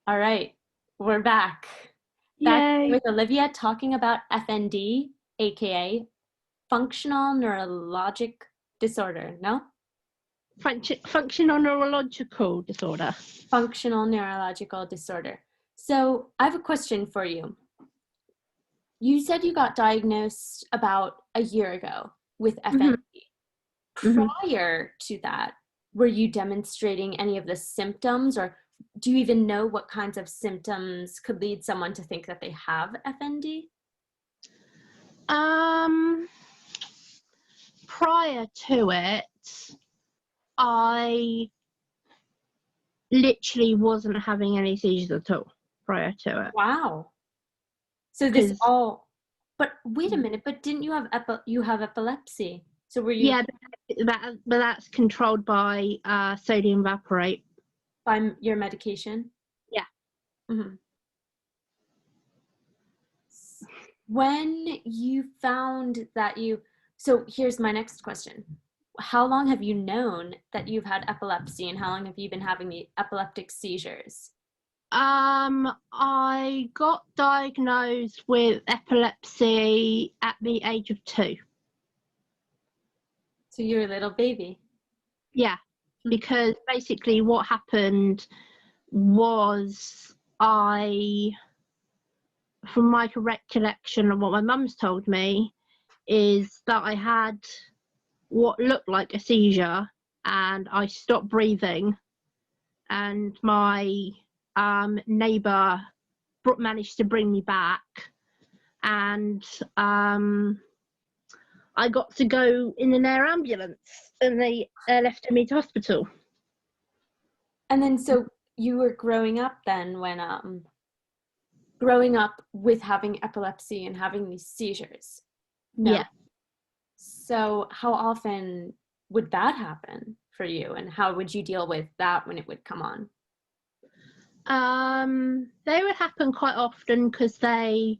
All right, we're back. Back Yay. with Olivia talking about FND, aka Functional Neurologic Disorder. No? Functional Neurological Disorder. Functional Neurological Disorder. So I have a question for you. You said you got diagnosed about a year ago with hmm FND. hmm Prior to that, were you demonstrating any of the symptoms, or do you even know what kinds of symptoms could lead someone to think that they have FND? Um, Prior to it, I literally wasn't having any seizures at all prior to it. Wow. So this Because, all, but wait a minute, but didn't you have you have epilepsy? So were you yeah, but that's controlled by sodium valproate. by your medication? Yeah. hmm When you found that so here's my next question. How long have you known that you've had epilepsy, and how long have you been having the epileptic seizures? I got diagnosed with epilepsy at the age of 2. So you're a little baby. Yeah, because basically what happened was from my recollection of what my mum's told me, is that I had what looked like a seizure and I stopped breathing, and my neighbour managed to bring me back, and I got to go in an air ambulance and they left me to hospital. And then so you were growing up then when growing up with having epilepsy and having these seizures. No. Yeah. So how often would that happen for you, and how would you deal with that when it would come on? They would happen quite often because the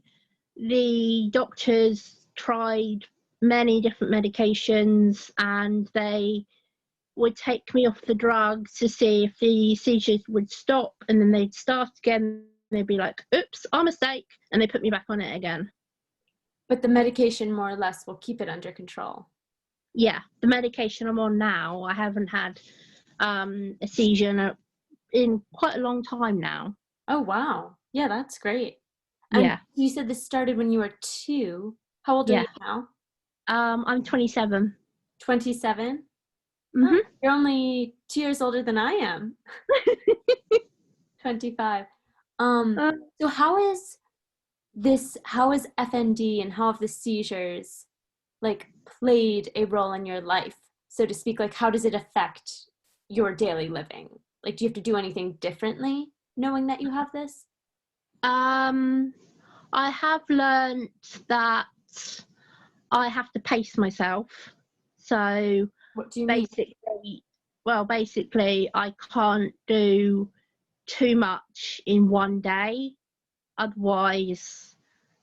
doctors tried many different medications and they would take me off the drugs to see if the seizures would stop, and then they'd start again. They'd be like, oops, our mistake, and they put me back on it again. But the medication more or less will keep it under control. Yeah, the medication I'm on now, I haven't had a seizure in quite a long time now. Oh, wow. Yeah, that's great. And Yeah, you said this started when you were 2. How old are yeah. you now? I'm 27. 27? Oh, hmm you're only 2 years older than I am. 25. uh, So how is FND and how have the seizures like played a role in your life, so to speak? Like, how does it affect your daily living? Like, do you have to do anything differently knowing that you have this? um, I have learnt that I have to pace myself. So What do you mean? basically, I can't do too much in one day. Otherwise,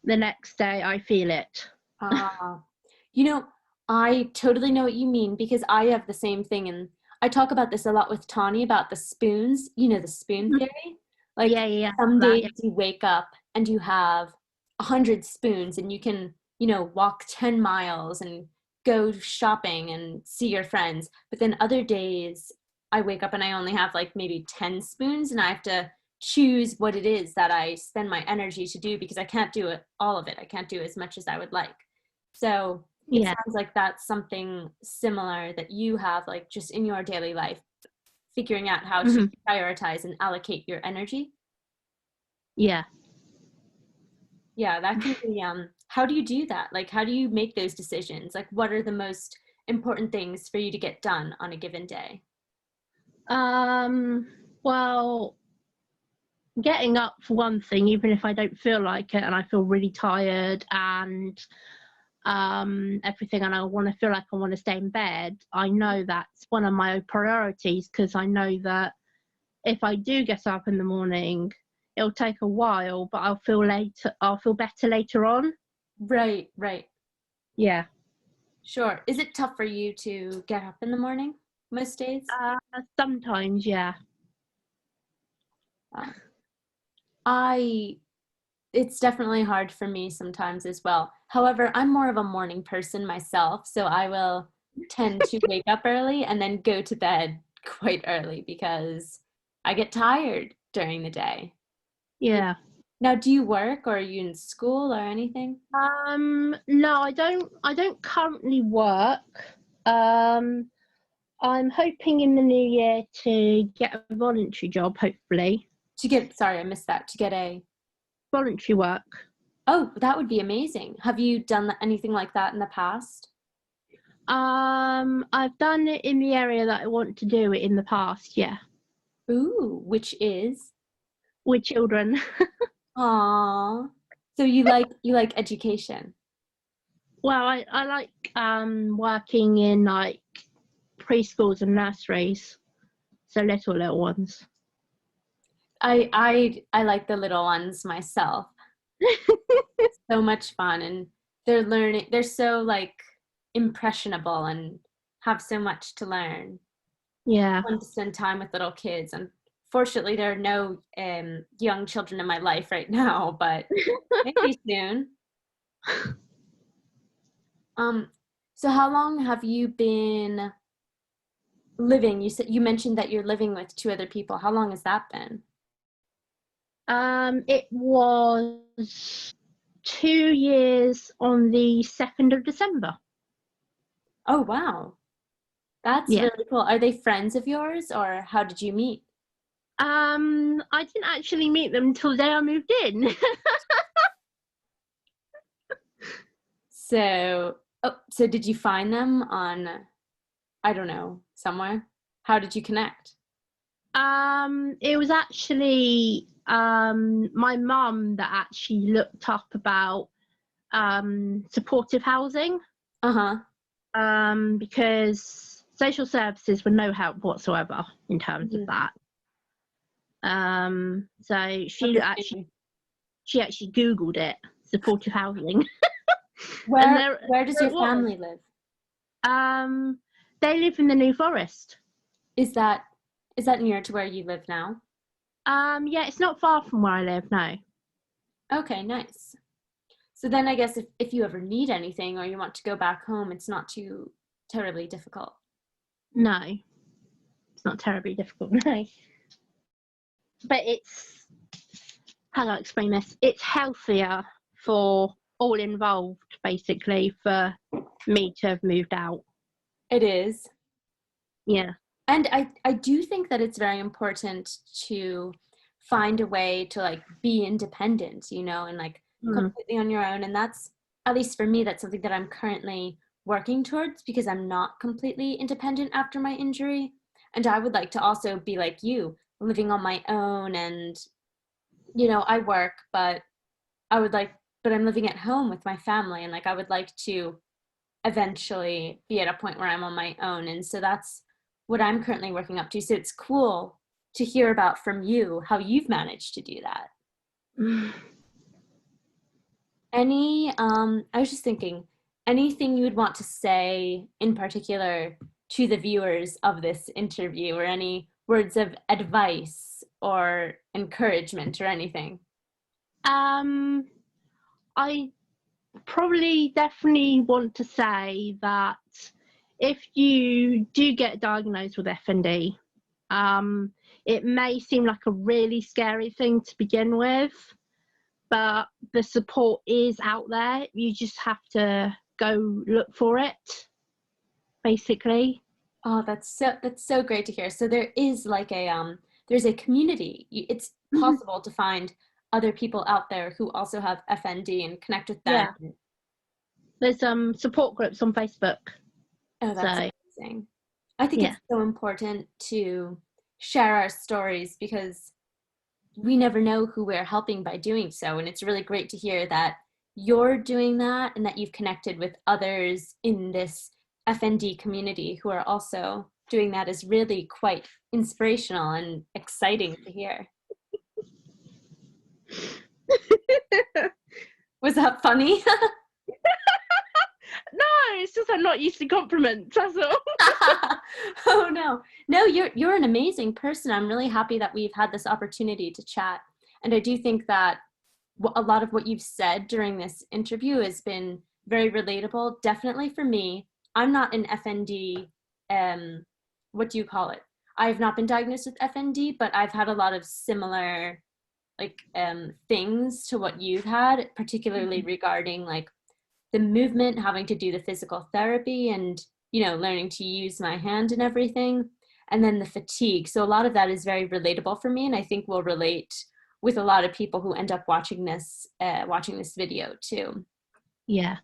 the next day I feel it. Ah, you know, I totally know what you mean because I have the same thing. And I talk about this a lot with Tawny about the spoons, the spoon theory. Like, Yeah, some that, days yeah. you wake up and you have 100 spoons and you can, walk 10 miles and go shopping and see your friends. But then other days I wake up and I only have like maybe 10 spoons and I have to choose what it is that I spend my energy to do because I can't do it all of it. I can't do as much as I would like. So it Yeah. sounds like that's something similar that you have, like just in your daily life, figuring out how to hmm prioritize and allocate your energy. Yeah. Yeah, that can be, how do you do that? Like, how do you make those decisions? Like, what are the most important things for you to get done on a given day? Um, well, getting up for one thing, even if I don't feel like it and I feel really tired and everything, and I want to feel like I want to stay in bed, I know that's one of my priorities, because I know that if I do get up in the morning, it'll take a while, but I'll feel better later on. Right, right. Yeah. Sure. Is it tough for you to get up in the morning most days? Sometimes, yeah. Wow. It's definitely hard for me sometimes as well. However, I'm more of a morning person myself, so I will tend to wake up early and then go to bed quite early because I get tired during the day. Yeah. Now, do you work or are you in school or anything? No, I don't currently work. Um, I'm hoping in the new year to get a voluntary job, hopefully. Sorry, I missed that. To get a, Voluntary work. oh, that would be amazing. Have you done anything like that in the past? I've done it in the area that I want to do it in the past, yeah. Ooh, which is? With children. Aw. So you like education. Well, I like working in like preschools and nurseries, so little ones. I like the little ones myself. So much fun and they're so like impressionable and have so much to learn. Yeah. Fun to spend time with little kids. Unfortunately, there are no young children in my life right now, but maybe soon. Um, so how long have you been living? You mentioned that you're living with two other people. How long has that been? It was 2 years on the 2nd of December. Oh, wow. That's Yeah. really cool. Are they friends of yours or how did you meet? I didn't actually meet them until the day I moved in. So did you find them on, I don't know, somewhere? How did you connect? It was actually my mum that actually looked up about supportive housing, Uh-huh. because social services were no help whatsoever in terms of Mhm. that. So That's she a actually shame. she actually Googled it, supportive housing, and Where does there your it was. family live? Um, they live in the New Forest. Is that is that near to where you live now? Yeah, it's not far from where I live now. Okay, nice. So then I guess if you ever need anything or you want to go back home, it's not too terribly difficult. No, it's not terribly difficult, no. But it's, how do I explain this? It's healthier for all involved, basically, for me to have moved out. It is. Yeah. And I do think that it's very important to find a way to like be independent, and like Mm. completely on your own. And that's, at least for me, that's something that I'm currently working towards because I'm not completely independent after my injury. And I would like to also be like you, living on my own and, I work, but I would like, but I'm living at home with my family and like I would like to eventually be at a point where I'm on my own. And so that's what I'm currently working up to. So it's cool to hear about from you how you've managed to do that. I was just thinking, anything you would want to say in particular to the viewers of this interview, or any words of advice or encouragement or anything? Um, I probably definitely want to say that if you do get diagnosed with FND, it may seem like a really scary thing to begin with, but the support is out there. You just have to go look for it, basically. Oh, that's so great to hear. So there is like there's a community. It's Mhm. possible to find other people out there who also have FND and connect with them. Yeah, there's support groups on Facebook. Oh, that's So amazing. I think yeah. it's so important to share our stories because we never know who we're helping by doing so. And it's really great to hear that you're doing that and that you've connected with others in this FND community who are also doing that is really quite inspirational and exciting to hear. Was that funny? No, it's just I'm not used to compliments, that's all. Oh no. No, you're an amazing person. I'm really happy that we've had this opportunity to chat. And I do think that a lot of what you've said during this interview has been very relatable. Definitely for me, I'm not an FND. What do you call it? I have not been diagnosed with FND, but I've had a lot of similar things to what you've had, particularly regarding like the movement, having to do the physical therapy, and learning to use my hand and everything, and then the fatigue. So a lot of that is very relatable for me, and I think will relate with a lot of people who end up watching this video too. Yeah.